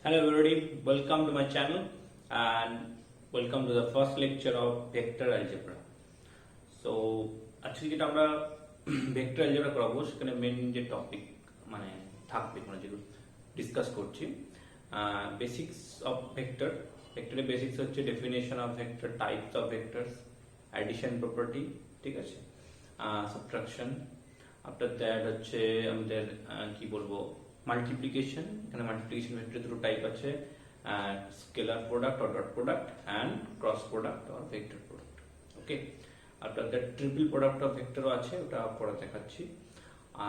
Hello everybody, welcome to my channel and welcome to the first lecture of vector algebra. So আজকে যেটা আমরা vector algebra করাবো সেখানে main যে topic মানে থাকবে মানে যেগুলো ডিসকাস করছি বেসিক্স অফ ভেক্টর ভেক্টরের বেসিক্স হচ্ছে definition of vector, types of vectors, addition property, ঠিক আছে, সাবট্রাকশন, আফটার দ্যাট হচ্ছে আমাদের কি বলবো মাল্টিপ্লিকেশন। এখানে মাল্টিপ্লিকেশন ভেক্টর দুটো টাইপ আছে, scalar product or dot product and cross product or vector product. Okay, after that triple product of ভেক্টরও আছে, ওটা পরে দেখাচ্ছি।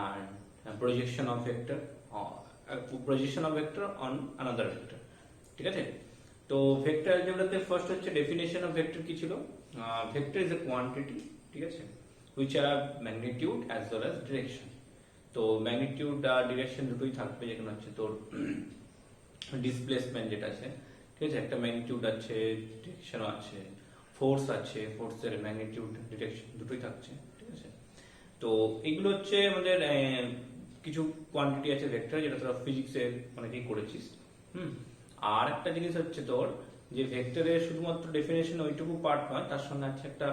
আর projection of vector, projection of vector on another vector, ঠিক আছে। তো ভেক্টর অ্যালজেব্রাতে ফার্স্ট হচ্ছে ডেফিনেশন অফ ভেক্টর কি ছিল। ভেক্টর ইজ এ কোয়ান্টিটি, ঠিক আছে, which are magnitude as well as direction. তো ম্যাগনিটিউড আর ডিরেকশন দুটোই থাকবে, যেখানে হচ্ছে তোর ডিসপ্লেসমেন্ট যেটা আছে, ঠিক আছে, একটা ম্যাগনিটিউড আছে, ডিরেকশনও আছে, ফোর্স আছে, ফোর্সের ম্যাগনিটিউড ডিরেকশন দুটোই থাকছে, ঠিক আছে। তো এগুলো হচ্ছে আমাদের কিছু কোয়ান্টিটি আছে ভেক্টর, যেটা তোরা ফিজিক্সে অনেকেই করেছিস। আর একটা জিনিস হচ্ছে তোর যে ভেক্টরের শুধুমাত্র ডেফিনেশন ওইটুকু পার্ট নয়, তার সঙ্গে আছে একটা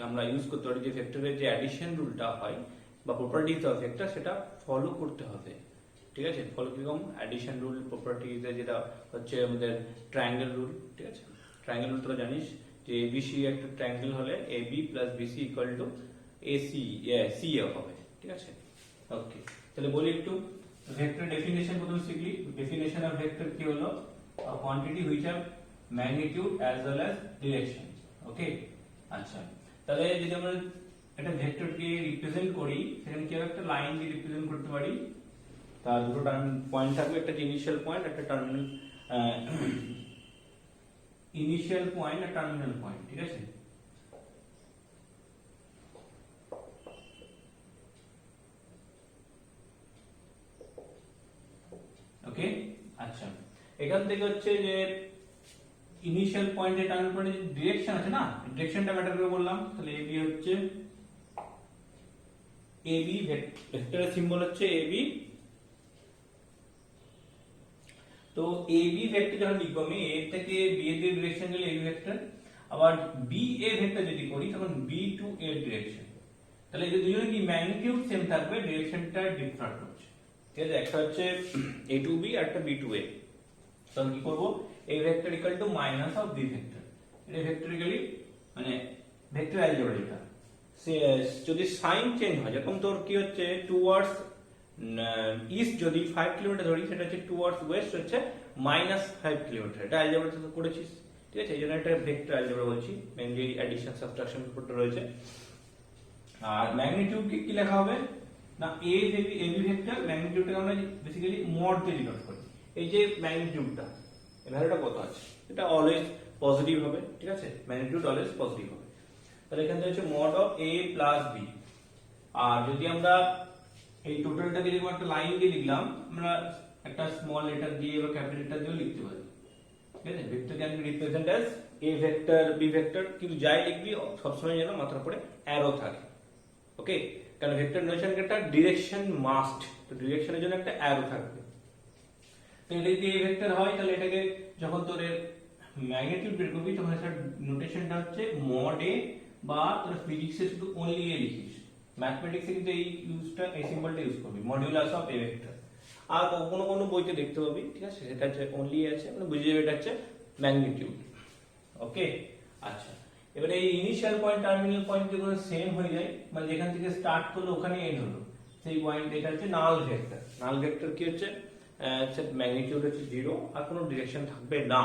আমরা ইউজ করতে পারি যে ভেক্টরের যে অ্যাডিশন রুলটা হয় বা প্রপার্টিজ অফ ভেক্টর সেটা ফলো করতে হবে, ঠিক আছে। ফলো কিরকম অ্যাডিশন রুল প্রপার্টিজ, যেটা হচ্ছে আমাদের ট্রায়াঙ্গেল রুল, ঠিক আছে। ট্রায়াঙ্গেল রুল তোরা জানিস যে এবিসি একটা ট্রায়াঙ্গেল হলে AB plus BC equal to AC CA হবে, ঠিক আছে। ওকে, তাহলে বলি একটু ভেক্টর ডেফিনেশন প্রথম শিখলি। ডেফিনেশন অফ ভেক্টর কি হলো? Quantity which have magnitude as well as direction. Okay, আচ্ছা, তাহলে যদি আমরা একটা ভেক্টরকে রিপ্রেজেন্ট করি সেখানে কি একটা লাইন দিয়ে রিপ্রেজেন্ট করতে পারি। তার দুটো পয়েন্ট থাকবে, একটা ইনিশিয়াল পয়েন্ট, একটা টার্মিনাল, ইনিশিয়াল পয়েন্ট আর টার্মিনাল পয়েন্ট, ঠিক আছে। ওকে, আচ্ছা, এখান থেকে হচ্ছে যে ইনিশিয়াল পয়েন্টে টার্মিনাল পয়েন্টে ডিরেকশন আছে না, ডিরেকশনটা ম্যাটার করে বললাম। তাহলে এবি হচ্ছে এবি, ভেক্টরের সিম্বল হচ্ছে এবি। তো এবি ভেক্টর যখন লিখবো আমি, এ থেকে বি এর ডিরেকশন গেলে এবি ভেক্টর, আবার বি এ ভেক্টর যদি করি তখন বি টু এর ডিরেকশন। তাহলে এই দুজনে কি ম্যাগনিটিউড সেম থাকবে, ডিরেকশনটা ডিফারেন্ট হচ্ছে, ঠিক আছে। একটা হচ্ছে এ টু বি আর একটা বি টু এ। তখন কি করব, A vector equal to minus of B vector. এটা ভেক্টরিক্যালি মানে ভেক্টর অ্যালজেব্রা যেটা, যদি সাইন চেঞ্জ হয়, যেরকম তোর কি হচ্ছে টুয়ার্ডস ইস্ট যদি 5 কিলোমিটার ধরি, সেটা হচ্ছে টুয়ার্ডস ওয়েস্ট হচ্ছে -5 কিলোমিটার। এটা অ্যালজেব্রাতে তো করেছিস, ঠিক আছে। এই জন্য এটা ভেক্টর অ্যালজেব্রা বলছি, মেইনলি অ্যাডিশন সাবট্রাকশন ব্যাপারটা রয়েছে। আর ম্যাগনিটিউড কি লেখা হবে না, এ এবি ভেক্টর ম্যাগনিটিউডটাকে আমরা বেসিক্যালি মড দিয়ে ডিনোট করি। এই যে ম্যাগনিটিউডটা, এর ভ্যালুটা কত আছে, এটা অলওয়েজ পজিটিভ হবে, ঠিক আছে। ম্যাগনিটিউড অলওয়েজ পজিটিভ হবে। তাহলে এখান থেকে হচ্ছে mod of A plus B. আর যদি আমরা এই টোটালটাকে যদি একটা লাইন দিয়ে লিখলাম, আমরা একটা স্মল লেটার দিয়ে বা ক্যাপিটাল লেটার দিয়েও লিখতে পারি, ঠিক আছে। Vector can be represent as A vector, B vector, কিন্তু যাই লিখবি সবসময় যেন মাথার উপরে অ্যারো থাকে। ওকে, কারণ ভেক্টর নোটেশন একটা ডিরেকশন মাস্ট, তো ডিরেকশনের জন্য একটা অ্যারো থাকবে। তো এটা যদি এ ভেক্টর হয়, তাহলে এটাকে যখন তোর এর ম্যাগনিটিউড বের করবি তখন এটার নোটেশনটা হচ্ছে মড এ, বা তোর ফিজিক্সে শুধু অনলি এ লিখিস, ম্যাথমেটিক্সে কিন্তু এই ইউজটা, এই সিম্বলটা ইউজ করবি, মডিউলাস অফ এ ভেক্টর। আর কোনো কোনো বইতে দেখতে পাবি, ঠিক আছে, এটা হচ্ছে অনলি আছে, মানে বুঝে যাবে এটা হচ্ছে ম্যাগনিটিউড। ওকে, আচ্ছা, এবারে এই ইনিশিয়াল পয়েন্ট টার্মিনাল পয়েন্ট যেগুলো সেম হয়ে যায়, মানে যেখান থেকে স্টার্ট করলো ওখানে এন্ড হলো, সেই পয়েন্ট এটা হচ্ছে নাল ভেক্টর। নাল ভেক্টর কি হচ্ছে, ম্যাগনিটিউড হচ্ছে 0 আর কোনো ডিরেকশন থাকবে না।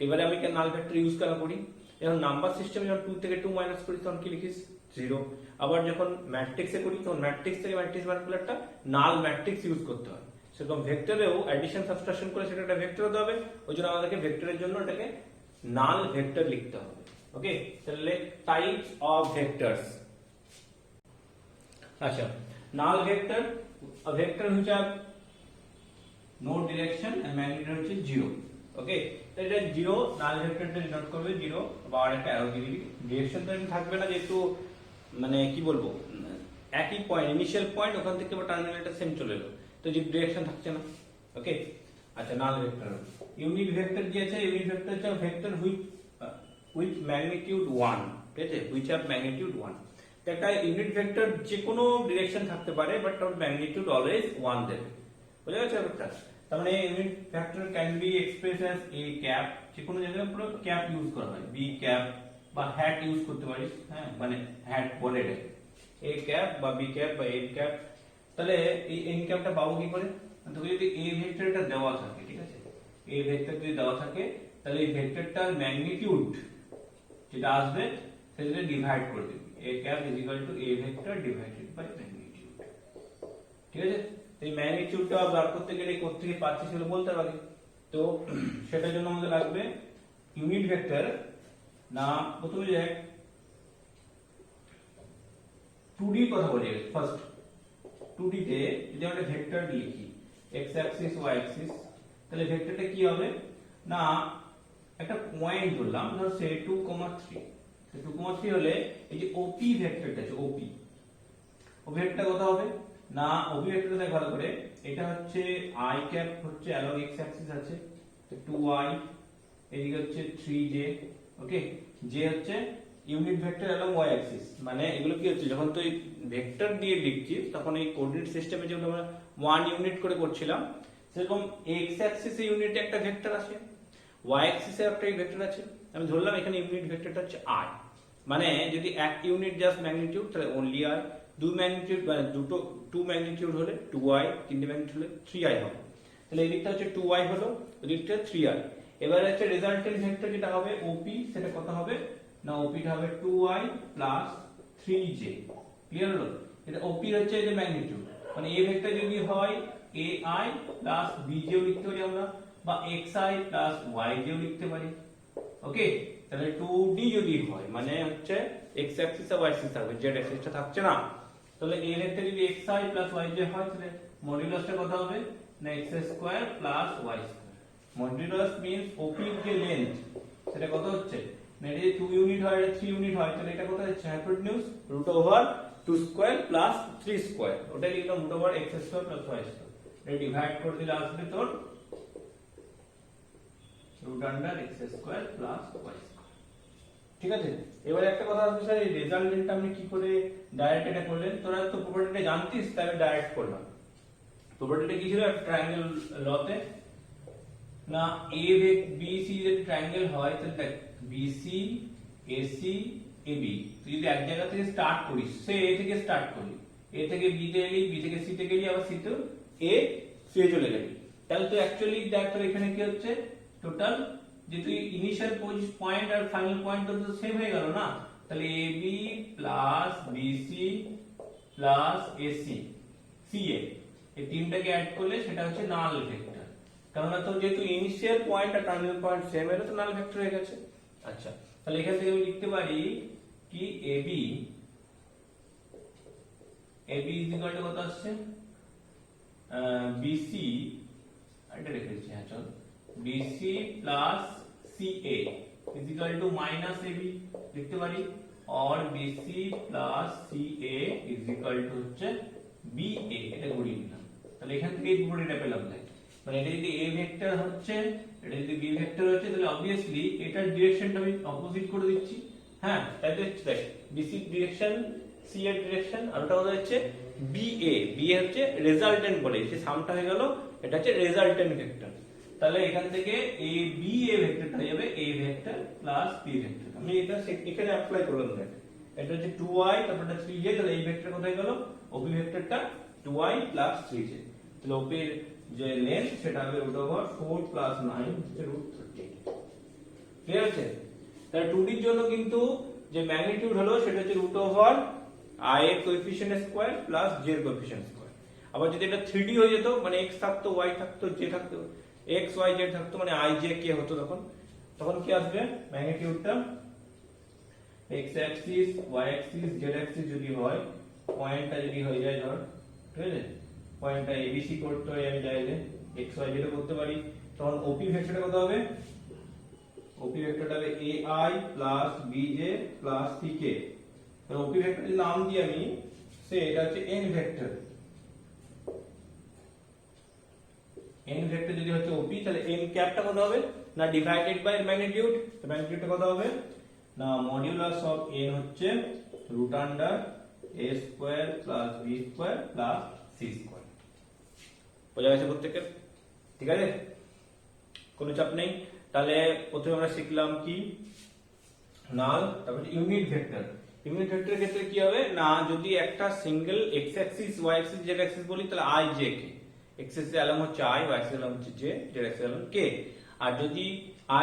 এবারে আমি নাল ভেক্টর ইউজ কেন করি, যখন নাম্বার সিস্টেমে যখন 2 থেকে 2 মাইনাস করি তখন কি লিখিস 0। আবার যখন ম্যাট্রিক্সে করি তখন ম্যাট্রিক্স থেকে ম্যাট্রিক্স বার করলে একটা নাল ম্যাট্রিক্স ইউজ করতে হয়। সেরকম ভেক্টরেও অ্যাডিশন সাবট্রাকশন করে সেটা একটা ভেক্টর হতে হবে, ওই জন্য আমাদেরকে ভেক্টরের জন্য এটাকে নাল ভেক্টর লিখতে হবে। ওকে, তাহলে টাইপস অফ ভেক্টরস। আচ্ছা, নাল vector, a vector which have no direction and magnitude হচ্ছে 0। ওকে, তো এটা 0 নাল ভেক্টরটা ডিনোট করবে 0, বা একটা অ্যারো দিয়ে দিবি। ডিরেকশন তো থাকবে না, যেহেতু মানে কি বলবো একই পয়েন্ট, ইনিশিয়াল পয়েন্ট, ওখান থেকে টার্মিনালটা সেম চলে এলো, তো যে ডিরেকশন থাকছে না। ওকে, আচ্ছা নাল ভেক্টর ইউনিট ভেক্টর কি আছে ইউনিট ভেক্টর হচ্ছে ভেক্টর উইথ ম্যাগনিটিউড 1 ঠিক আছে হুইচ হ্যাভ ম্যাগনিটিউড 1 তো একটা ইউনিট ভেক্টর যে কোনো ডিরেকশন থাকতে পারে বাট ওর ম্যাগনিটিউড অলওয়েজ 1 দেবে বুঝা গেছে ব্যাপারটা তার মানে unit vector can B expressed as A cap যে কোনো জায়গায় পুরো ক্যাপ ইউজ করা হয় বি ক্যাপ বা হ্যাট ইউজ করতে পারিস হ্যাঁ মানে হ্যাট বলে রে এ ক্যাপ বা বি ক্যাপ বা এন ক্যাপ তাহলে এই এন ক্যাপটা পাবো কি করে তোকে যদি এ ভেক্টরটা দেওয়া থাকে ঠিক আছে এ ভেক্টর যদি দেওয়া থাকে তাহলে এই ভেক্টরটার ম্যাগনিটিউড যেটা আসবে সেটা ডিভাইড করে দিবি a cap is equal to a vector divided by magnitude ঠিক আছে এই ম্যাগনিটিউডটা বার করতে গেলে কোথা থেকে পাচ্ছি সেটা বলতে পারি তো সেটার জন্য আমাদের লাগবে ইউনিট ভেক্টর না প্রথমে যাক 2D কথা বলি ফার্স্ট 2D তে যদি আমরা ভেক্টর লিখি x অ্যাক্সিস y অ্যাক্সিস তাহলে ভেক্টরটা কি হবে না একটা পয়েন্ট ধরলাম ধর সে 2, 3 2,3 হলে এই যে OP ভেক্টরটা আছে OP ভেক্টরটা কত হবে না OP ভেক্টরটা দেখ ভালো করে এটা হচ্ছে i ক্যাপ হচ্ছে অ্যালং x অ্যাক্সিস আছে তো 2i এদিকে হচ্ছে 3j ওকে j হচ্ছে unit vector along y Axis মানে এগুলো কি হচ্ছে যখন তুই ভেক্টর দিয়ে লিখছিস তখন এই কোঅর্ডিনেট সিস্টেমে যেগুলো আমরা 1 ইউনিট করে করছিলাম সেরকম x অ্যাক্সিসে ইউনিটে একটা ভেক্টর আছে y অ্যাক্সিসে একটা ভেক্টর আছে আমি ধরলাম এখানে ইউনিট ভেক্টরটা হচ্ছে i মানে যদি এক ইউনিট জাস্ট ম্যাগনিটিউড তাহলে অনলি i দুই ম্যাগনিটিউড মানে দুটো 2 ম্যাগনিটিউড হলে 2i তিনটে ম্যাগনিটিউড হলে 3i হবে তাহলে এই দিকটা হচ্ছে 2i হলো ওই দিকটা 3i এবারে হচ্ছে রেজাল্টেন্ট ভেক্টর যেটা হবে OP সেটা কত হবে না OP টা হবে 2i 3j ক্লিয়ার হলো এটা OP হচ্ছে এই যে ম্যাগনিটিউড মানে এই ভেক্টর যদি হয় ai bj ও লিখতে পারি আমরা বা xi yj ও লিখতে পারি ওকে তাহলে 2D যদি হয় মানে হচ্ছে x অ্যাক্সিস আর y অ্যাক্সিস থাকবে z অ্যাক্সিসটা থাকছে না তাহলে a ভেক্টর যদি xi yj হয় তাহলে মডুলাসটা কত হবে না x² y² modulus means OP এর যে লেন্থ সেটা কত হচ্ছে না যদি 2 ইউনিট হয় আর 3 ইউনিট হয় তাহলে এটা কত হচ্ছে হাইপোটেনিউজ √2² 3² ওটা লিখলাম √x² y² এটা ডিভাইড করে দিলে আসবে তোর √x² y² ঠিক আছে এবারে একটা কথা আছে স্যার এই রেজাল্টেন্টটা আপনি কি করে ডাইরেক্ট এটা করলেন তোরা তো প্রপার্টিটা জানতিস তাই আমি ডাইরেক্ট করলাম প্রপার্টিটা কি ছিল একটা ট্রায়াঙ্গেল লতে না ABC যদি ট্রায়াঙ্গেল হয় তাহলে দেখ BC AC AB তুই যদি এক জায়গা থেকে স্টার্ট করিস সে A থেকে স্টার্ট করলি A থেকে B তে এলি B থেকে C তে গেলি আবার C তে A C এ চলে গেলি তাহলে তো অ্যাকচুয়ালি দেখ তোর এখানে কি হচ্ছে টোটাল যে তুই ইনিশিয়াল পয়েন্ট আর ফাইনাল পয়েন্ট তো সেম হয়ে গেল না তাহলে AB BC AC CA এই তিনটাকে অ্যাড করলে সেটা হচ্ছে নাল ভেক্টর কারণ তো যেহেতু ইনিশিয়াল পয়েন্ট আর ফাইনাল পয়েন্ট সেম এর তো নাল ভেক্টর হয়ে গেছে আচ্ছা তাহলে এখান থেকে আমি লিখতে পারি কি AB কত আসছে BC এটা রেখেছি হ্যাঁ চল BC CA -AB লিখতে পারি और BC CA হচ্ছে BA এটা ঘুরিয়ে নিলাম তাহলে এখান থেকে এই পুরোটা পেলাম না মানে এটা যদি A ভেক্টর হচ্ছে এটা যদি B ভেক্টর হচ্ছে তাহলে obviously এটার ডিরেকশনটা আমি অপোজিট করে দিচ্ছি হ্যাঁ তাহলে দেখ BC ডিরেকশন C এর ডিরেকশন আর ওটা হচ্ছে BA হচ্ছে রেজাল্টেন্ট বলে এই সামটা হয়ে গেল এটা হচ্ছে রেজাল্টেন্ট ভেক্টর তাহলে এখান থেকে A ভেক্টরটা হয়ে যাবে A ভেক্টর B ভেক্টর আমি এটা এখানে অ্যাপ্লাই করলাম দেখ এটা হচ্ছে 2i তারপরটা 3j তাহলে এই ভেক্টর কোথায় গেল OP ভেক্টরটা 2i 3j তাহলে OP এর যে লেন্থ সেটা হবে √4 + 9 হচ্ছে √38 ক্লিয়ার আছে তাহলে 2D এর জন্য কিন্তু যে ম্যাগনিটিউড হলো সেটা হচ্ছে √i এর কোএফিসিয়েন্ট স্কয়ার + j এর কোএফিসিয়েন্ট স্কয়ার আবার যদি এটা 3D হয়ে যেত মানে x থাকতো y থাকতো j থাকতো x y z থাকতো মানে i j k হতো তখন কি আসবে ম্যাগনিটিউডটা x Axis y Axis z Axis যদি হয় পয়েন্টটা যদি হয়ে যায় ধর ঠিক আছে পয়েন্টটা ABC করতে হয় আমি চাইলে x y z করতে পারি তখন OP ভেক্টরটা কত হবে OP ভেক্টরটা হবে AI BJ CK তাহলে OP ভেক্টরের নাম দিই আমি সে এটা হচ্ছে n ভেক্টর n ভেক্টর যদি হচ্ছে OP তাহলে n ক্যাপটা কত হবে না ডিভাইডেড বাই ম্যাগনিটিউড, তো ম্যাগনিটিউডটা কত হবে না মডিউলাস অফ n হচ্ছে root under a square plus b square plus c square. বোঝা গেছে প্রত্যেকের? ঠিক আছে, কোনো চাপ নেই। তাহলে প্রথমে আমরা শিখলাম কি নাল, তারপর ইউনিট ভেক্টর। ইউনিট ভেক্টরের ক্ষেত্রে কি হবে না যদি একটা single x Axis y Axis z Axis বলি তাহলে i j k, x Axis এলাম হচ্ছে i, y অ্যাক্সিস এলাম হচ্ছে j, z অ্যাক্সিস এলাম k। আর যদি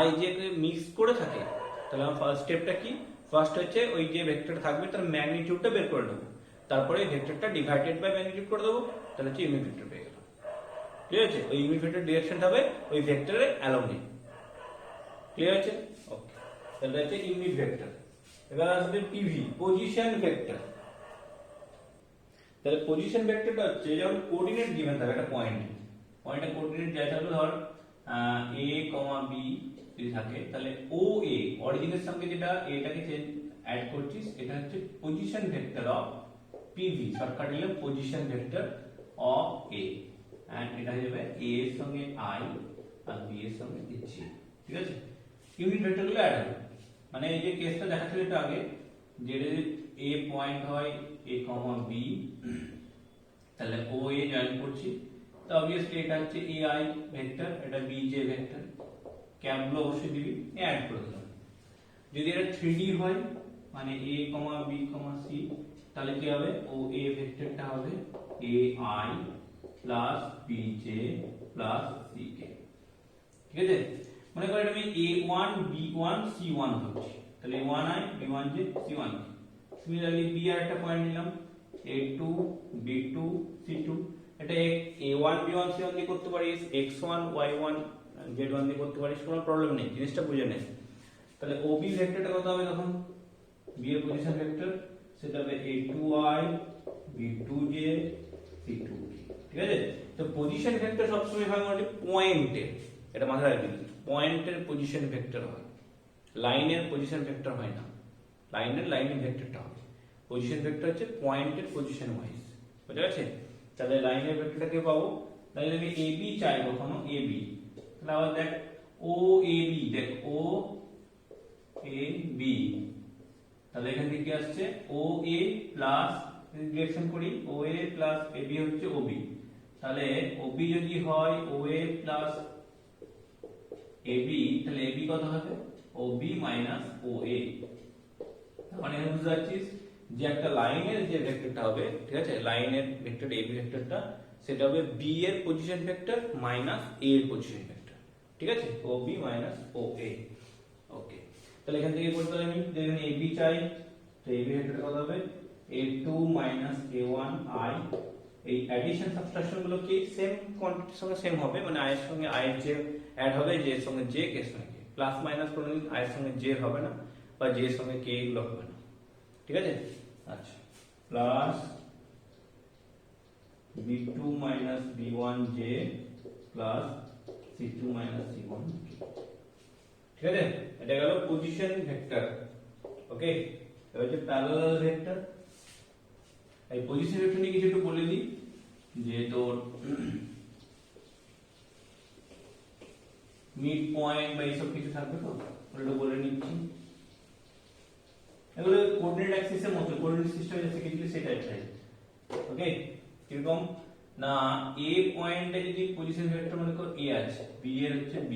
i j কে মিক্স করে থাকে তাহলে আমার ফার্স্ট স্টেপটা কি, ফার্স্ট হচ্ছে ওই যে ভেক্টর থাকবে তার ম্যাগনিটিউডটা বের করে নেব, তারপরে ভেক্টরটা ডিভাইডেড বাই ম্যাগনিটিউড করে দেবো, তাহলে হচ্ছে ইউনিট ভেক্টর পেয়ে গেলাম। ঠিক আছে, ওই ইউনিট ভেক্টর ডিরেকশনটা হবে ওই ভেক্টরের অ্যালোনি। ক্লিয়ার আছে? ওকে, তাহলে হচ্ছে ইউনিট ভেক্টর। এবার আসবে পিভি, পজিশন ভেক্টর। তাহলে পজিশন ভেক্টরটা হচ্ছে যখন কোঅর্ডিনেট গিভেন থাকে একটা পয়েন্টের কোঅর্ডিনেট যা থাকবে ধর a, b যদি থাকে তাহলে OA অরিজিনের সঙ্গে যেটা এটাকে অ্যাড করছিস এটা হচ্ছে position vector of PV, shortcut নিলাম position vector of A, and এটা হয়ে যাবে A এর সঙ্গে I আর B এর সঙ্গে j। ঠিক আছে, ইউনিট ভেক্টরগুলো অ্যাড হবে। মানে এই যে কেসটা দেখাচ্ছিল এটা আগে, যে A পয়েন্ট হয় A, B, তাহলে OA জয়েন করছি, তো অবভিয়াসলি এটা হচ্ছে AI ভেক্টর, এটা BJ ভেক্টর, ক্যাপগুলো অবশ্যই দিবি, অ্যাড করে দিলাম। যদি এটা 3D হয় মানে A, B, C তাহলে কি হবে OA ভেক্টরটা হবে AI plus BJ plus CK। ঠিক আছে, মনে করেন আমি A1 B1 C1 ধরছি, তাহলে A1I B1J C1K। Similarly B আর একটা পয়েন্ট নিলাম A2 B2 C2, এটা A1 B1 C1 দিয়ে করতে পারিস, X1 Y1 Z1 দিয়ে করতে পারিস, কোনো প্রবলেম নেই, জিনিসটা বুঝে নে। তাহলে OB ভেক্টরটা কত হবে তখন, B এর পজিশন ভেক্টর সেটা হবে A2I B2J C2K। ঠিক আছে, তো পজিশন ভেক্টর সবসময় হয় মানে পয়েন্টের, এটা মাথায় রাখবি, পয়েন্টের পজিশন ভেক্টর হয়, লাইনের পজিশন ভেক্টর হয় না, লাইনের ভেক্টরটা হবে, পজিশন ভেক্টর হচ্ছে পয়েন্টের পজিশন ওয়াইজ। বুঝা গেছে? তাহলে লাইনের ভেক্টরটাকে পাবো, তাহলে যদি AB চাই কখনো AB, তাহলে আবার দেখ OAB, দেখ OAB, তাহলে এখান থেকে কি আসছে OA প্লাস ডিরেকশন করি OA প্লাস AB হচ্ছে OB, তাহলে OB যদি হয় OA প্লাস AB তাহলে AB কত হবে OB মাইনাস OA। মানে বুঝতে পারছিস যে একটা লাইনের যে ভেক্টরটা হবে, ঠিক আছে, লাইনের ভেক্টর AB ভেক্টরটা সেটা হবে B এর পজিশন ভেক্টর মাইনাস A এর পজিশন ভেক্টর। ঠিক আছে, OB মাইনাস OA। ওকে, তাহলে এখান থেকে বলতে পারি আমি যে এখানে AB চাই, তো AB ভেক্টরটা কত হবে A2 মাইনাস A1I। এই অ্যাডিশন সাবট্রাকশন গুলো কি সেম কোয়ান্টিটির সঙ্গে সেম হবে, মানে I এর সঙ্গে I এর j অ্যাড হবে, j এর সঙ্গে j, k এর সঙ্গে k, প্লাস মাইনাস কোনদিন I এর সঙ্গে j হবে না বা j এর সঙ্গে k এগুলো হবে না। ঠিক আছে, আচ্ছা, plus B2 minus B1J plus C2 minus C1K। ঠিক আছে, এটা গেল পজিশন ভেক্টর। ওকে, এটা হচ্ছে প্যারালাল ভেক্টর। এই পজিশন ভেক্টর নিয়ে কিছু একটু বলে দিই, যে তোর মিড পয়েন্ট বা এইসব কিছু থাকবে, তো ওটা বলে নিচ্ছি। এগুলো কোঅর্ডিনেট অ্যাক্সিসের মতো, কোঅর্ডিনেট সিস্টেম যেটা শিখেছিলি সেটাই চাই। ওকে, কিরকম না A পয়েন্টে যদি পজিশন ভেক্টর মনে কর A আছে, B এর হচ্ছে B,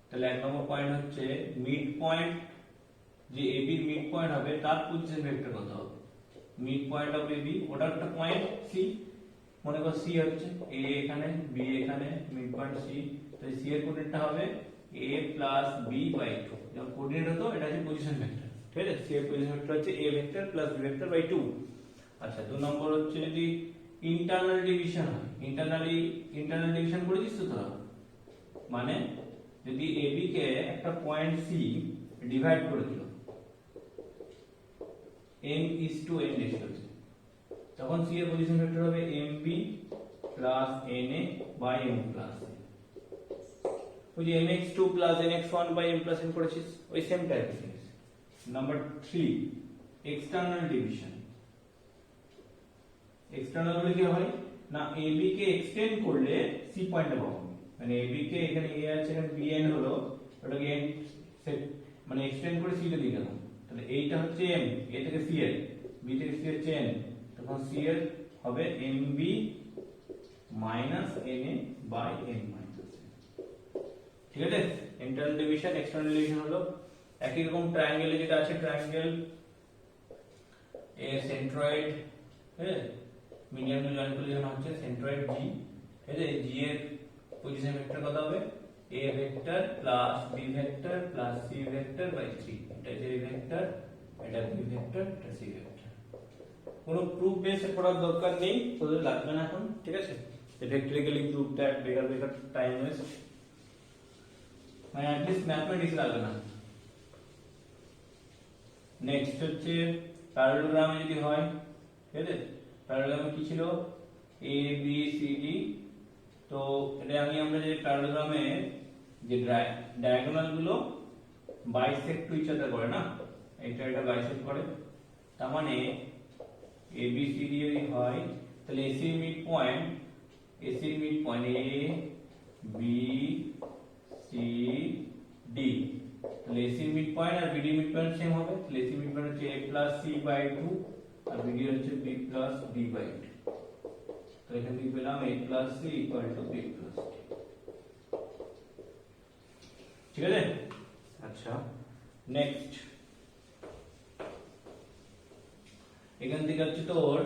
তাহলে এক নম্বর পয়েন্ট হচ্ছে মিড পয়েন্ট, যে AB এর মিড পয়েন্ট হবে তার পজিশন ভেক্টর কত হবে, মিড পয়েন্ট অফ AB, ওটা একটা পয়েন্ট C, মনে কর C হচ্ছে A এখানে B এখানে, মিড পয়েন্ট C, তাহলে C এর কোঅর্ডিনেটটা হবে A প্লাস B বাই 2, যখন কোঅর্ডিনেট হতো এটা হচ্ছে পজিশন ভেক্টর। ঠিক আছে, C এর পজিশন ভেক্টর হচ্ছে A vector plus B vector by 2। আচ্ছা, 2 নম্বর হচ্ছে যদি ইন্টারনাল ডিভিশন হয়, ইন্টারনাল ডিভিশন করেছিস তো তোরা, মানে যদি AB কে একটা পয়েন্ট C ডিভাইড করে দিল m:n, তখন C এর পজিশন ভেক্টর হবে mb plus na by m plus n। ওই যে mx2 plus nx1 by m plus n করেছিস, ওই সেম টাইপের জিনিস। Number 3 external division. এক্সটার্নাল হলে কি হয় না AB কে এক্সটেন্ড করলে C পয়েন্টে পাবো, মানে AB কে এখানে A আছে এখানে BN হলো, ওটাকে n সেট মানে এক্সটেন্ড করে C তে দিয়ে গেলাম, তাহলে এইটা হচ্ছে M, A থেকে C এর, B থেকে C হচ্ছে N, তখন C এর হবে MB minus NA by N minus, ঠিক আছে। ইন্টারনাল ডিভিশন এক্সটার্নাল ডিভিশন হলো একই রকম ট্রায়াঙ্গেলে যেটা আছে, ট্রায়াঙ্গেল এ সেন্ট্রয়েড, হ্যাঁ মিডিয়াম টু জয়েন্ট করলে যেমন হচ্ছে সেন্ট্রয়েড G, ঠিক আছে। G এর পজিশন ভেক্টর কত হবে, A vector plus B vector plus C vector by 3, এটা যে A ভেক্টর, এটা B ভেক্টর, এটা C ভেক্টর। কোনো প্রুফ বেস করার দরকার নেই, তোদের লাগবে না এখন, ঠিক আছে। ভেক্টরিক্যালি প্রুফ দ্যাট বেকার টাইম ওয়েস্ট, মানে at least ম্যাথমেটিক্স লাগবে না। নেক্সট হচ্ছে প্যারালোগ্রামে যদি হয়, ঠিক আছে। প্যারালোগ্রামে কি ছিল, A B C D, তো এটা আমরা যে প্যারালোগ্রামে যে ডায়াগোনাল গুলো বাইসেক্ট টু ইচ আদার করে না, এটা বাইসেক্ট করে, তার মানে A B C D যদি হয় তাহলে AC mid point A B C D, তাহলে AC মিড পয়েন্ট আর BD মিড পয়েন্ট সেম হবে, তাহলে AC মিড পয়েন্ট হচ্ছে A প্লাস C বাই 2 আর BD হচ্ছে B প্লাস D বাই 2, তো এখান থেকে পেলাম A plus C equal to B plus D, ঠিক আছে। আচ্ছা নেক্সট এখান থেকে হচ্ছে তোর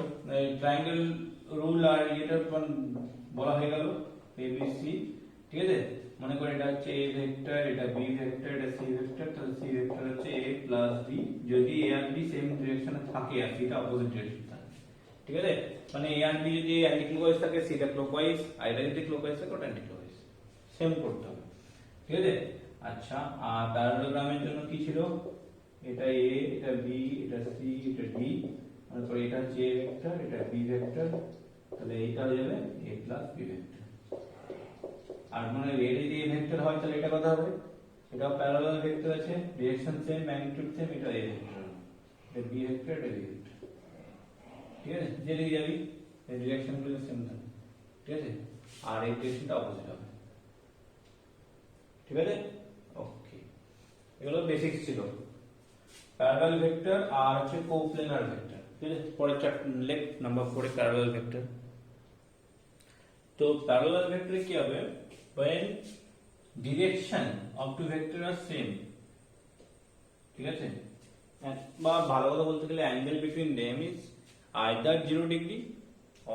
ট্রায়াঙ্গেল রুল আর এটা বলা হয়ে গেল ABC, ঠিক আছে। মনে করে এটা হচ্ছে A ভেক্টর, এটা B ভেক্টর, এটা C ভেক্টর, তাহলে C ভেক্টর হচ্ছে A প্লাস B যদি A আর B সেম ডিরেকশনে থাকে আর সেটা অপোজিট ডিরেকশন থাকে, ঠিক আছে। মানে A আর B যদি অ্যান্টি ক্লকওয়াইজ থাকে, সেটা ক্লকওয়াইজ, আর এটা যদি ক্লকওয়াইজ থাকে ওটা অ্যান্টি ক্লকওয়াইজ, সেম করতে হবে, ঠিক আছে। আচ্ছা আর প্যারালোগ্রামের জন্য কি ছিল, এটা A, এটা B, এটা C, এটা D, তারপর এটা হচ্ছে A ভেক্টর, এটা B ভেক্টর, তাহলে এইটা হয়ে যাবে A প্লাস B ভেক্টর। আর মানে এর যদি A ভেক্টর হয় তাহলে এটা কথা হবে, এটাও প্যারালাল ভেক্টর আছে, ডিরেকশন সেম, ম্যাগনিটিউড সেম, এটা A ভেক্টর, এটা B ভেক্টর, এটা B ভেক্টর, ঠিক আছে। যেদিকে যাবি এই ডিরেকশন গুলো সেম থাকবে, ঠিক আছে, আর এই ডিরেকশনটা অপোজিট হবে, ঠিক আছে। ওকে, এগুলো বেসিক্স ছিল প্যারালাল ভেক্টর আর হচ্ছে কোপ্লেনার ভেক্টর, ঠিক আছে। পরে লেখ নাম্বার 4 প্যারালাল ভেক্টর। তো প্যারালাল ভেক্টরে কি হবে, when direction of two vector are same, ঠিক আছে, বা ভালো কথা বলতে গেলে angle between them is either 0 degree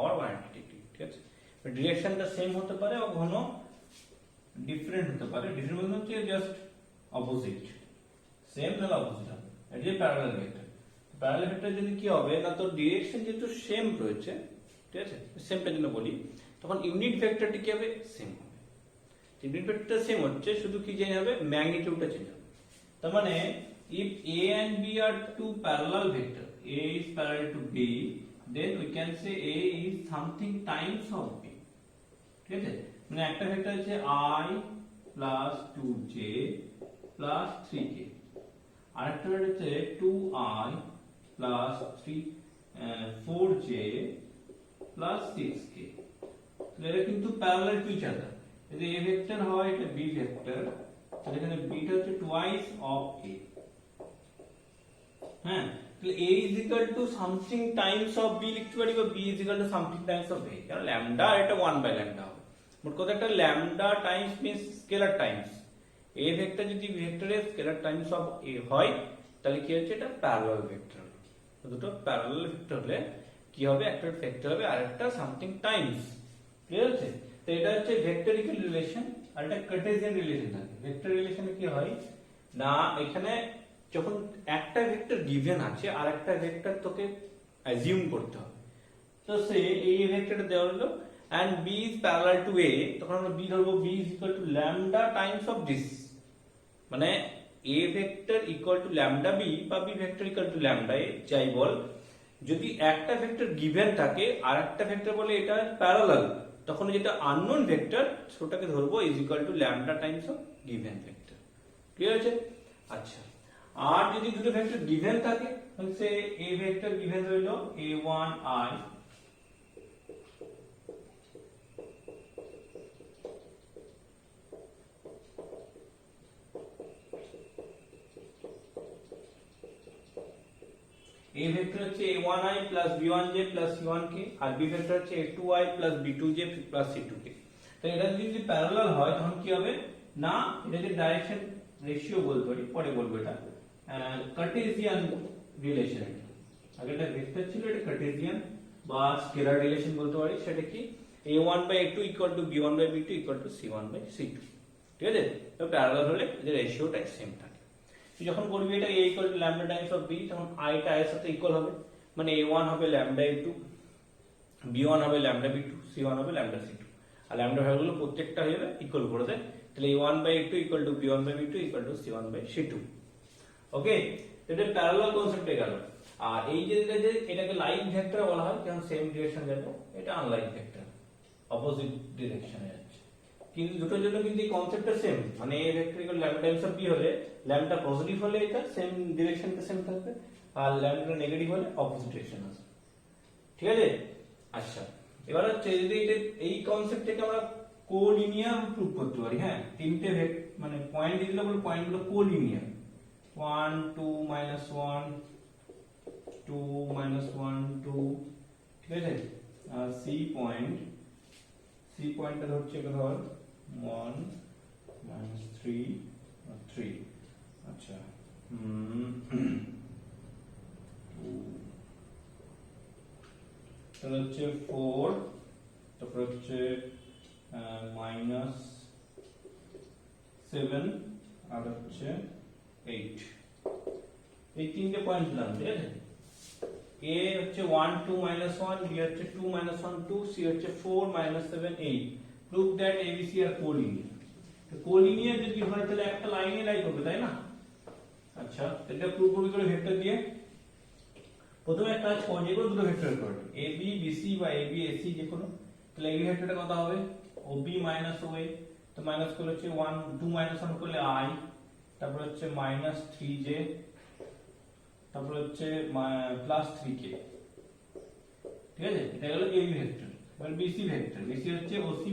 or 180 degree, ঠিক আছে। ডিরেকশনটা সেম হতে পারে বা কখনো ডিফারেন্ট হতে পারে, ডিফারেন্ট মানে হচ্ছে জাস্ট অপোজিট, সেম না অপোজিট হবে, এটা প্যারালাল ভেক্টর। প্যারালাল ভেক্টর যদি কি হবে না, তো ডিরেকশন যেহেতু সেম রয়েছে, ঠিক আছে, সেমটা জন্য বলি, তখন ইউনিট ভেক্টরটি কি হবে, সেম হবে। ইউনিট ভেক্টরটা সেম হচ্ছে, শুধু কি চেঞ্জ হবে, ম্যাগনিটিউডটা চেঞ্জ হবে। তার মানে if A and B are two parallel vector, A is parallel to B, then we can say A is something times of B, ঠিক আছে। মানে একটা ভেক্টর হচ্ছে I plus 2J plus 3K, আরেকটা ভেক্টর হচ্ছে 2I plus 4J plus 6K, এরা কিন্তু parallel to each other. যদি A ভেক্টর হয় এটা B ভেক্টর, তাহলে এখানে B টা হচ্ছে টুয়াইস অফ A, হ্যাঁ, তাহলে A is equal to something times of B লিখতে পারি, বা B is equal to something times of A, কারণ ল্যামডা আর এটা 1 বাই ল্যামডা হবে। মোট কথা একটা lambda Times means scalar Times A vector, যদি ভেক্টরের স্কেলার টাইমস অফ A হয় তাহলে কি হচ্ছে, এটা প্যারালাল ভেক্টর। দুটো প্যারালাল ভেক্টর হলে কি হবে, একটা ভেক্টর হবে আর একটা সামথিং টাইমস, ক্লিয়ার আছে। তো এটা হচ্ছে ভেক্টরিক্যাল রিলেশন, আর এটা কার্টেসিয়ান রিলেশন থাকে। ভেক্টর রিলেশনে কি হয় না, এখানে যখন একটা ভেক্টর গিভেন আছে আর একটা ভেক্টর তোকে অ্যাজিউম করতে হবে, তো সে এই ভেক্টরটা দেওয়া হলো and B is parallel to A, তখন আমরা B ধরবো, B is equal to lambda times of this, মানে A vector equal two lambda B বা B vector equal two lambda A, যাই বল, যদি একটা ভেক্টর গিভেন থাকে আর একটা ভেক্টর বলে এটা প্যারালাল, তখন যেটা আননোন ভেক্টর সেটাকে ধরবো is equal to lambda Times of given vector, clear আছে। আচ্ছা, আর যদি দুটো ভেক্টর গিভেন থাকে, তাহলে সে A ভেক্টর গিভেন হলো A1I A ভেক্টর হচ্ছে a1i plus b1j plus c1k আর b ভেক্টর হচ্ছে a2i plus b2j plus c2k। তো এটা যদি প্যারালাল হয় তখন কি হবে না এটাকে ডাইরেকশন রেশিও বলতে পারি, পরে বলবো এটা কার্টেসিয়ান রিলেশন। আগে এটা ভেক্টর ছিল, এটা কার্টেসিয়ান বা স্কেলার রিলেশন বলতে পারি। সেটা কি a1/a2 b1/b2 c1/c2। ঠিক আছে, তো প্যারালাল হলে এদের রেশিওটা সেম থাকে। তো যখন করবি এটা a λ টাইমস অফ b তখন i টা এর সাথে ইকুয়াল হবে, মানে a1 হবে λ a2, b1 হবে λ b2, c1 হবে λ c2। আর ল্যামডা ভ্যালুগুলো প্রত্যেকটা হবে ইকুয়াল করে দেয়, তাহলে a1/a2 b1/b2 c1/c2। ওকে, এটা প্যারালাল কনসেপ্টে গেল। আর এই যে এটাকে লাইন ভেক্টর বলা হয় কারণ সেম ডিরেকশন যাবে, এটা আনলাইন ভেক্টর অপোজিট ডিরেকশনে যাচ্ছে। কিন্তু দুটোর জন্য কিন্তু এই কনসেপ্টটা সেম, মানে a vector equal lambda Times of b হলে ল্যামডা পজিটিভ হলে এটা সেম ডিরেকশনটা সেম থাকবে, আর ল্যামডা নেগেটিভ হলে অপোজিট ডিরেকশন আসবে। ঠিক আছে, আচ্ছা এবার হচ্ছে যদি এটা এই কনসেপ্ট থেকে আমরা কোলিনিয়ার প্রুভ করতে পারি। হ্যাঁ, তিনটে মানে পয়েন্ট দিলে বলে পয়েন্টগুলো কোলিনিয়ার, 1 2 -1 2 -1 2। ঠিক আছে, আর সি পয়েন্টটা ধরছে ধর 1 -3 3। আচ্ছা তাহলে হচ্ছে 4, তারপর হচ্ছে -7 আর হচ্ছে 8। এই তিনটে পয়েন্ট দিলাম। ঠিক আছে, a হচ্ছে 1 2 -1, b হচ্ছে 2 -1 2, c হচ্ছে 4 -7 8। Prove that abc R collinear. তো কোলিনিয়ার যদি হয় তাহলে একটা লাইনে লাই করবে, তাই না? আচ্ছা, এটা প্রুভ করবে করে ভেক্টর দিয়ে। প্রথমে একটা কাজ করো, যে কোনো দুটো ভেক্টর করবে ab bc বা ab ac যে কোনো। তাহলে এই ভেক্টরটা কত হবে ob oa, তো মাইনাস করলে হচ্ছে 1 2 -1 করলে i, তারপর হচ্ছে -3j, তারপর হচ্ছে +3k। ঠিক আছে, এটা হলো ab ভেক্টর। এবার bc ভেক্টর, bc হচ্ছে oc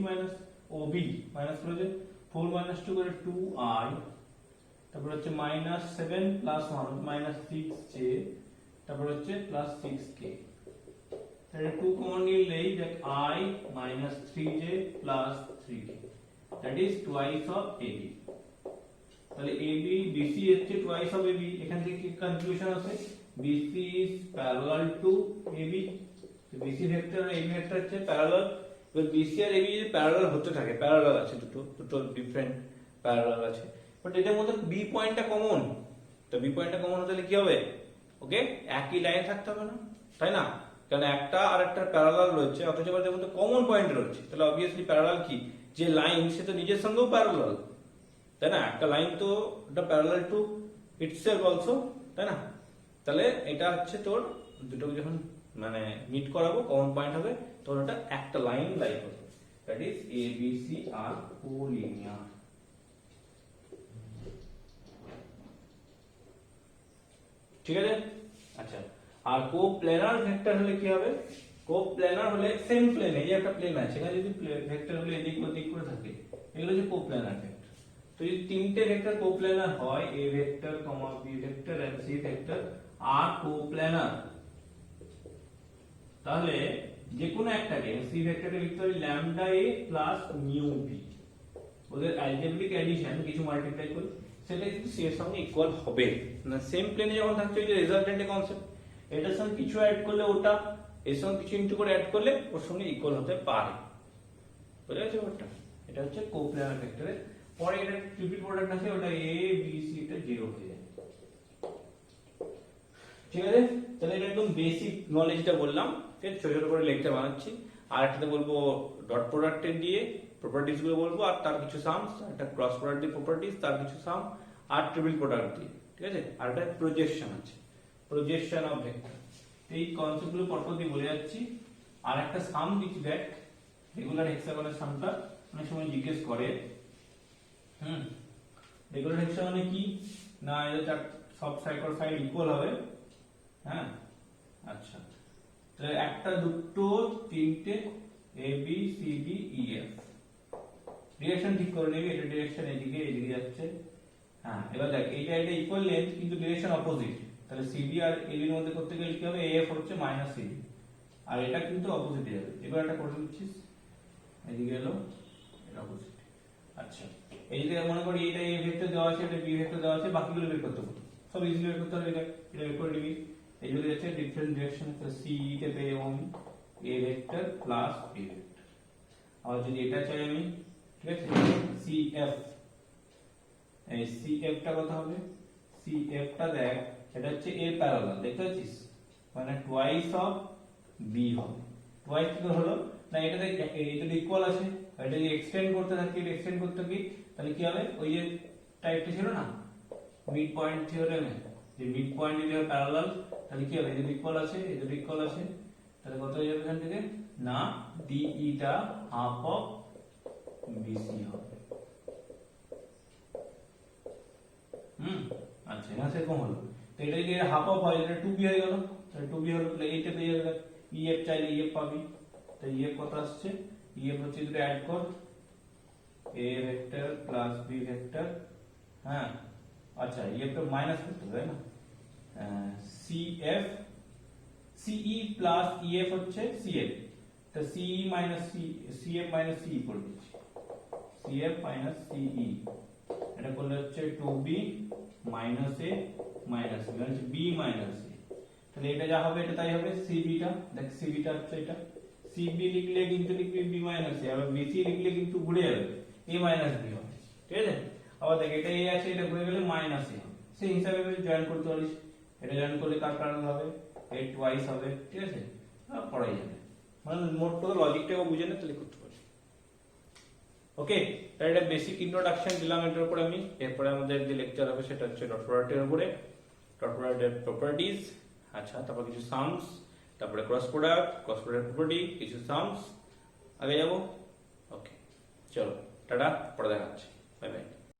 ob মাইনাস করে যে 4 - 2 করে 2i, তারপর হচ্ছে -7 +1 -6j, তারপর হচ্ছে +6k। তাহলে 2 কমন নিলেই দেখ i -3j +3k, that is twice of ab। তাহলে ab bc হচ্ছে twice of ab। এখান থেকে কি কনক্লুশন আছে, bc is parallel to ab। তো bc ভেক্টর আর ab ভেক্টর হচ্ছে প্যারালাল। এবার bc আর ab যদি প্যারালাল হতে থাকে, প্যারালাল আছে দুটো ডিফারেন্ট প্যারালাল আছে, বাট এটার মধ্যে b পয়েন্টটা কমন। তো b পয়েন্টটা কমন হলে কি হবে, ওকে একই লাইন থাকতে হবে না, তাই না? কারণ একটা আর একটা প্যারালাল রয়েছে, অথচ এর মধ্যে কমন পয়েন্ট রয়েছে, তাহলে অবভিয়াসলি প্যারালাল কি, যে লাইন সে তো নিজের সঙ্গেও প্যারালাল, তাই না? একটা লাইন তো এটা প্যারালাল টু ইটসেলফ অলসো, তাই না? তাহলে এটা হচ্ছে তোর দুটোকে যখন মানে মিট করাবো কমন পয়েন্ট হবে, তোর এটা একটা লাইন লাই হবে, that is A B C are collinear. ঠিক আছে, আচ্ছা আর কোপ্ল্যানার ভেক্টর হলে কি হবে, কোপ্ল্যানার হলে সেম প্লেন, এই যে একটা প্লেন আছে এখানে যদি ভেক্টর হলে এদিক ওদিক করে থাকে, এগুলো হচ্ছে কোপ্ল্যানার ভেক্টর। তো যদি তিনটে ভেক্টর কোপ্ল্যানার হয়, a vector, b vector and c vector are coplanar, তাহলে যে কোনো একটাকে c ভেক্টরকে লিখতে হবে lambda a plus mu b। ওদের অ্যালজেব্রিক অ্যাডিশন কিছু মাল্টিপ্লাই করি, সেটা কিন্তু c এর সঙ্গে ইকুয়াল হবে না। সেম প্লেনে যখন থাকছে ওই যে রেজাল্টেন্টের কনসেপ্ট, এটার সঙ্গে কিছু অ্যাড করলে ওটা, এর সঙ্গে কিছু ইনটু করে অ্যাড করলে ওর সঙ্গে ইকুয়াল হতে পারে। বুঝা গেছে ব্যাপারটা? এটা হচ্ছে কোপ্ল্যানার ভেক্টরের। পরে এটা ট্রিপল প্রোডাক্ট আছে, ওটা a b c টা 0 হয়ে যায়। ঠিক আছে, তাহলে এটা একদম বেসিক নলেজটা বললাম, ঠিক আছে? ছোট ছোট করে লেকচার বানাচ্ছি। আর একটাতে বলবো ডট প্রোডাক্টের দিয়ে প্রপার্টিজ গুলো বলবো, আর তার কিছু সামস, একটা ক্রস প্রোডাক্ট দিয়ে প্রপার্টিজ, তার কিছু সাম, আর ট্রিপল প্রোডাক্ট দিয়ে। ঠিক আছে, আর একটা প্রজেকশন আছে, প্রজেকশন অফ ভেক্টর। এই কনসেপ্ট গুলো পরপর দিয়ে বলে যাচ্ছি। আর একটা সাম দিচ্ছি, দেখ রেগুলার হেক্সাগনের সামটা অনেক সময় জিজ্ঞেস করে। রেগুলার হেক্সাগনে কি না, এটা সব সাইড আর সাইড ইকুয়াল হবে। হ্যাঁ, আচ্ছা তাহলে একটা দুটো তিনটে A B C D E F, direction ঠিক করে নিবি, এটা ডিরেকশন এদিকে এদিকে যাচ্ছে। হ্যাঁ, এবার দেখ এটা ইকুয়াল লেন্থ কিন্তু ডিরেকশন অপোজিট, তাহলে সিডি আর এবির মধ্যে করতে গেলে কি হবে, এএফ হচ্ছে মাইনাস সিডি, আর এটা কিন্তু অপোজিটে যাবে। এবার এটা করে দিচ্ছিস, এদিকে এলো, এটা অপোজিট। আচ্ছা, এই যে মনে করি এটা এ ভেক্টর দেওয়া আছে, এটা বি ভেক্টর দেওয়া আছে, বাকিগুলো বের করতে হবে, সব ইজিলি বের করতে হবে। এটা বের করে দিবি। এই যে যাচ্ছে ডিফারেন্ট ডিরেকশন, তো সি তে পেয়ে যাবো আমি A vector plus B vector. আর যদি এটা চাই আমি, ঠিক আছে, সি এফ, এই সি এফ টা কত হবে, সি এফ টা দেখ, এটা হচ্ছে এ প্যারালাল, দেখতে পাচ্ছিস, মানে টুয়াইস অফ বি হবে। টুয়াইস কি করে হলো না, এটা দেখ এটা ইকুয়াল আছে, এটা যদি এক্সটেন্ড করতে থাকি, এটা এক্সটেন্ড করতে থাকি, তাহলে কি হবে, ওই যে টাইপটা ছিল না মিড পয়েন্ট থিওরেমে, যে মিড পয়েন্ট যদি হয় প্যারালাল, তাহলে কি হবে, এই যে ইকুয়াল আছে, এই যে ইকুয়াল আছে, তাহলে কত হয়ে যাবে এখান থেকে, না ডিই টা হাফ অফ বিসি হবে। আচ্ছা, এখানে সেরকম হলো। তো এটা যদি হাফ অফ হয়, এটা 2b হয়ে গেল, তাহলে 2b হলো, তাহলে এইটা পেয়ে যাবে, ইএফ চাইলে ইএফ পাবি। তো ইএফ কত আসছে, ইএফ হচ্ছে দুটো অ্যাড কর, A vector plus B vector, হ্যাঁ, আচ্ছা ইএফ টা মাইনাস করতে হবে না, সিএফ, সিই প্লাস ইএফ হচ্ছে সিএফ, তো সিই মাইনাস সিএফ মাইনাস সিই করে দিচ্ছি, সিএফ মাইনাস সিই, এটা করলে হচ্ছে 2b মাইনাস এ মাইনাস বি, মানে হচ্ছে b মাইনাস এ। তাহলে এটা যা হবে এটা তাই হবে, সিবি টা দেখ, সিবি টা হচ্ছে এটা, সিবি লিখলে কিন্তু লিখবি b মাইনাস এ, আবার বিসি লিখলে কিন্তু ঘুরে যাবে, a মাইনাস বি হবে, ঠিক আছে। আবার দেখ এটা a আছে, এটা ঘুরে গেলে মাইনাস এ হবে, সেই হিসাবে জয়েন করতে পারিস, এটা জয়েন করলে কার প্যারালাল হবে, এ টুয়াইস হবে, ঠিক আছে, পড়াই যাবে, মানে মোট কথা লজিকটাও বুঝে নে, তাহলে করতে পারিস। ওকে, তাহলে এটা বেসিক ইন্ট্রোডাকশন দিলাম এটার উপরে আমি। এরপরে আমাদের যে লেকচার হবে সেটা হচ্ছে ডট প্রোডাক্টের উপরে, ডট প্রোডাক্টের প্রপার্টিজ, আচ্ছা, তারপর কিছু সামস, তারপরে ক্রস প্রোডাক্ট প্রপার্টি, কিছু সামস, আগে যাবো। ওকে, চলো টাটা, পরে দেখা হচ্ছে, বাই বাই।